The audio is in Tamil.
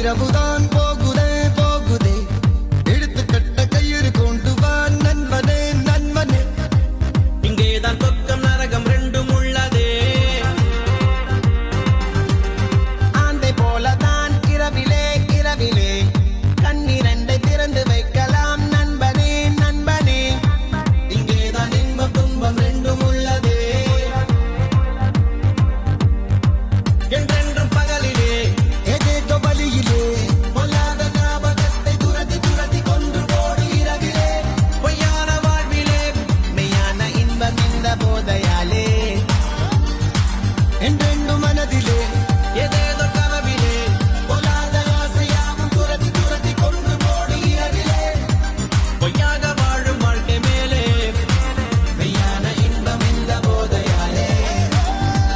இரவுதான் போகுதே போகுதே எடுத்துக்கட்ட கயிறு கொண்டு வா நண்பனே நண்பனே இங்கேதான் சொர்க்கம் நரகம் ரெண்டும் உள்ளதே ஆந்தை போலதான் இரவிலே இரவிலே கண்ணிரண்டை திறந்து வைக்கலாம் நண்பனே நண்பனே இங்கேதான் இன்பம் துன்பம் ரெண்டும் உள்ளதே என்றென்றும் பகலிலே ஏதேதோ வழியிலே பொல்லாத ஞாபகத்தை துரத்தி துரத்தி கொண்டு போடு இரவிலே பொய்யான வாழ்விலே மெய்யான இன்பம் இந்த போதையாலே என்றென்றும் மனதிலே ஏதேதோ